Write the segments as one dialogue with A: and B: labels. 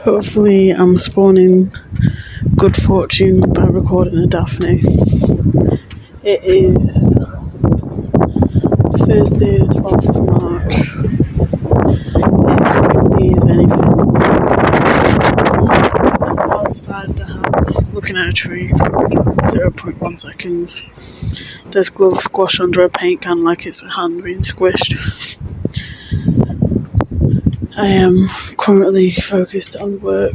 A: Hopefully I'm spawning good fortune by recording a Daphne. It is Thursday the 12th of March. It's windy as anything. I'm outside the house looking at a tree for 0.1 seconds. There's glove squash under a paint can like it's a hand being squished. I am currently focused on work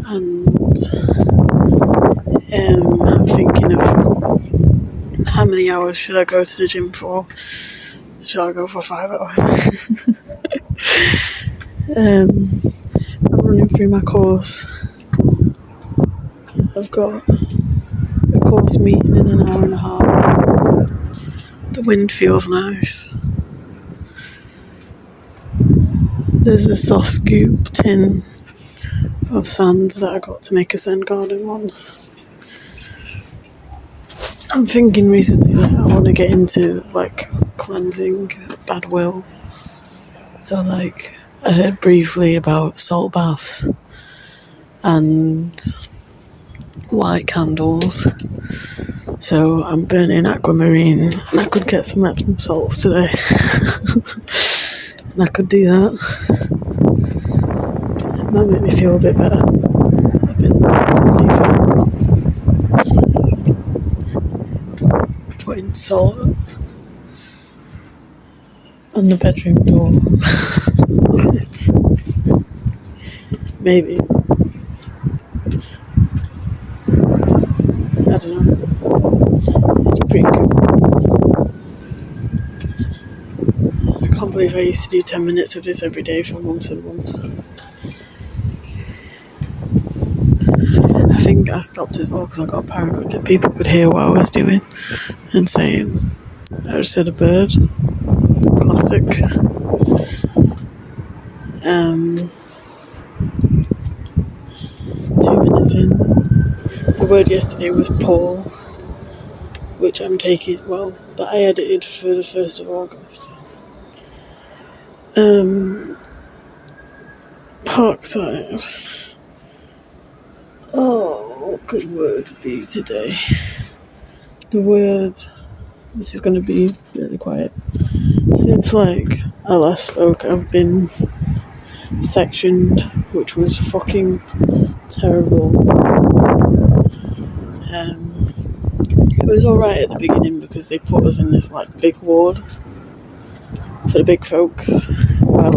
A: and I'm thinking of how many hours should I go to the gym for. Should I go for 5 hours? I'm running through my course. I've got a course meeting in an hour and a half. The wind feels nice. There's a soft scoop tin of sands that I got to make a Zen garden once. I'm thinking recently that I want to get into cleansing bad will. So I heard briefly about salt baths and white candles. So I'm burning aquamarine and I could get some Epsom salts today. And I could do that. It might make me feel a bit better. I've been busy for putting salt on the bedroom door. Maybe. I don't know. It's pretty cool. I can't believe I used to do 10 minutes of this every day for months and months. I think I stopped as well because I got paranoid that people could hear what I was doing and saying, I just said a bird. Classic. 2 minutes in. The word yesterday was Paul, which I'm taking, that I edited for the 1st of August. Parkside. Oh, what good word would be today? The word, this is going to be really quiet. Since I last spoke, I've been sectioned, which was fucking terrible. It was alright at the beginning because they put us in this big ward for the big folks, where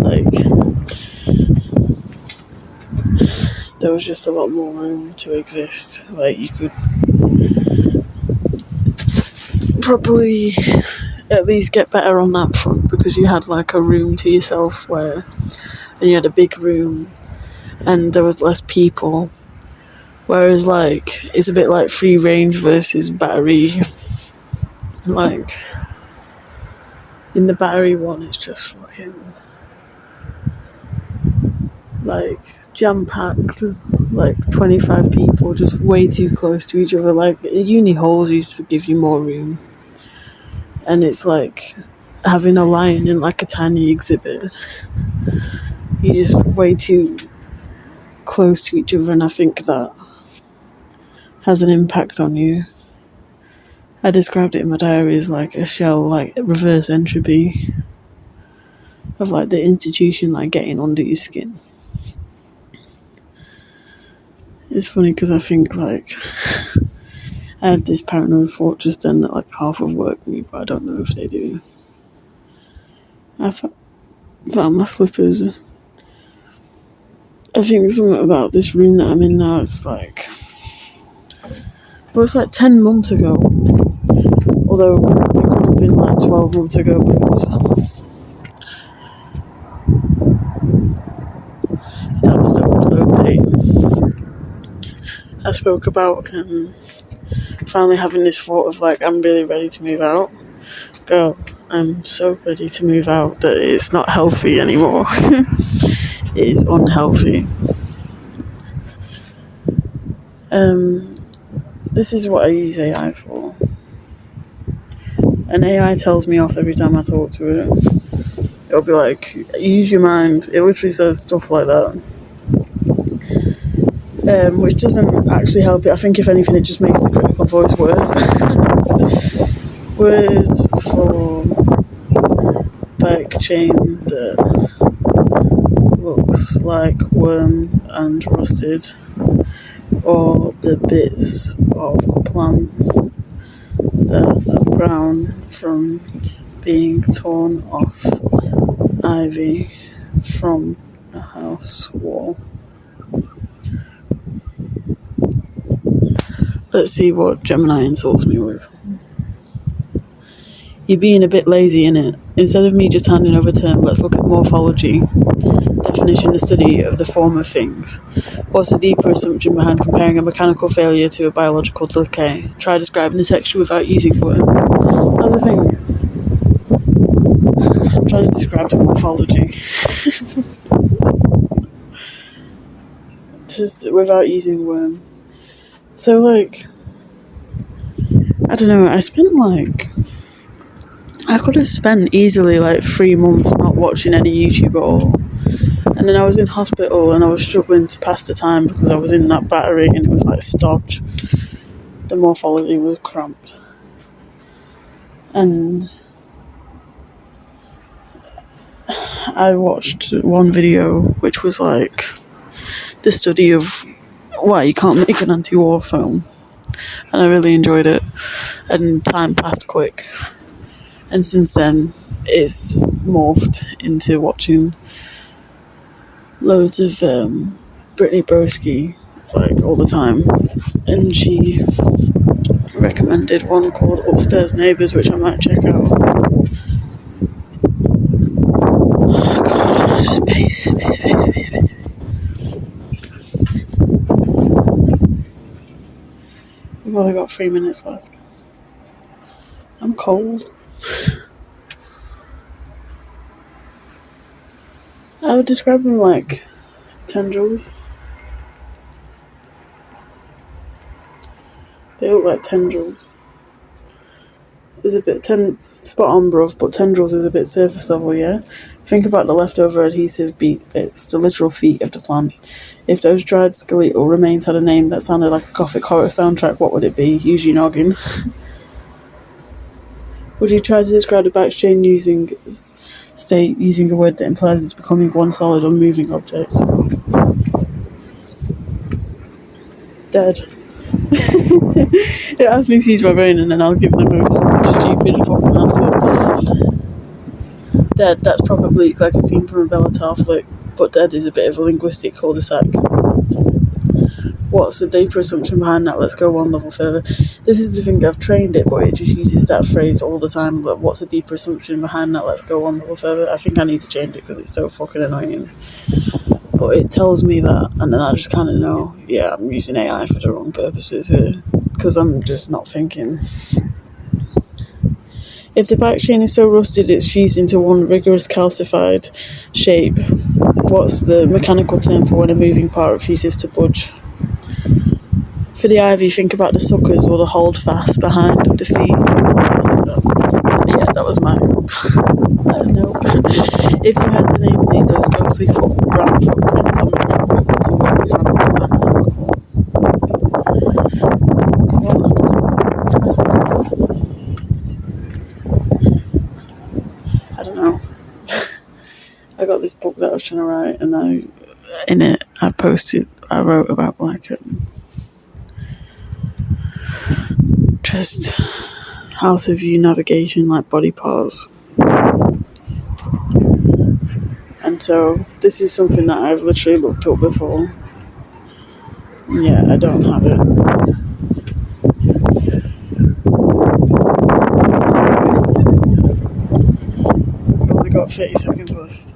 A: there was just a lot more room to exist. You could probably at least get better on that front because you had a room to yourself and you had a big room and there was less people. Whereas it's a bit like free range versus battery. In the battery one, it's just fucking jam-packed, 25 people just way too close to each other. Uni halls used to give you more room, and it's having a lion in a tiny exhibit. You're just way too close to each other, and I think that has an impact on you. I described it in my diary as a shell, reverse entropy of the institution getting under your skin. It's funny because I think I had this paranoid thought just then that half of work me, but I don't know if they do. I found my slippers. I think something about this room that I'm in now, it's it's 10 months ago. Although it could have been 12 months ago because that was the upload date. I spoke about finally having this thought of I'm really ready to move out. Girl, I'm so ready to move out that it's not healthy anymore. It is unhealthy. This is what I use AI for. And AI tells me off every time I talk to it. it'll be like, use your mind. It literally says stuff like that. Which doesn't actually help it. I think if anything it just makes the critical voice worse. Word for bike chain that looks like worm and rusted, or the bits of plant that are brown from being torn off ivy from a house wall. Let's see what Gemini insults me with. You're being a bit lazy, innit? Instead of me just handing over term, let's look at morphology. Definition: the study of the form of things. What's the deeper assumption behind comparing a mechanical failure to a biological decay? Try describing the texture without using words. That's the thing. I'm trying to describe the morphology. Just without using worm. So, like, I don't know, I could have spent easily, 3 months not watching any YouTube at all. And then I was in hospital and I was struggling to pass the time because I was in that battery and it was stodge. The morphology was cramped. And I watched one video which was the study of why you can't make an anti-war film. And I really enjoyed it. And time passed quick. And since then, it's morphed into watching loads of Brittany Broski, all the time. And she recommended one called Upstairs Neighbours, which I might check out. Oh god, just pace. We've only got 3 minutes left. I'm cold. I would describe them like tendrils. They look like tendrils. There's a bit spot on, bruv, but tendrils is a bit surface level, yeah? Think about the leftover adhesive bits, the literal feet of the plant. If those dried skeletal remains had a name that sounded like a gothic horror soundtrack, what would it be? Use your noggin. Would you try to describe the back chain using a word that implies it's becoming one solid unmoving object? Dead. It asks me to use my brain and then I'll give the most stupid fucking answer. Dead, that's probably like a scene from a Bellatar flick, but dead is a bit of a linguistic cul-de-sac. What's the deeper assumption behind that? Let's go one level further. This is the thing, I've trained it, but it just uses that phrase all the time. But what's the deeper assumption behind that? Let's go one level further. I think I need to change it because it's so fucking annoying. But it tells me that, and then I just kind of know, yeah, I'm using AI for the wrong purposes here, because I'm just not thinking. If the back chain is so rusted it's fused into one rigorous calcified shape, what's the mechanical term for when a moving part refuses to budge? For the ivy, think about the suckers or the hold fast behind the feet. Yeah, that was mine. I don't know. If you had to name those ghostly brown footprints on the brickwork, what's a word that sounded more anatomical? I don't know. I got this book that I was trying to write, and in it I wrote about just how to view navigation like body parts. And so this is something that I've literally looked up before. And yeah, I don't have it. I've only got 30 seconds left.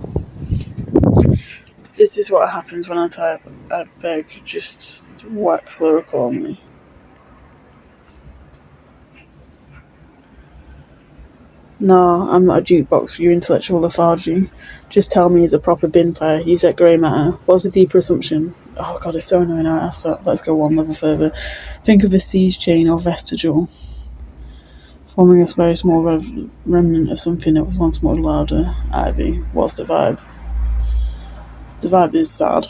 A: This is what happens when I type, I beg, just wax lyrical on me. No, I'm not a jukebox for your intellectual lethargy. Just tell me it's a proper bin fire. Use that grey matter. What's the deeper assumption? Oh god, it's so annoying I asked that. Let's go one level further. Think of a siege chain or vestigial. forming a very small remnant of something that was once more louder. Ivy, what's the vibe? The vibe is sad.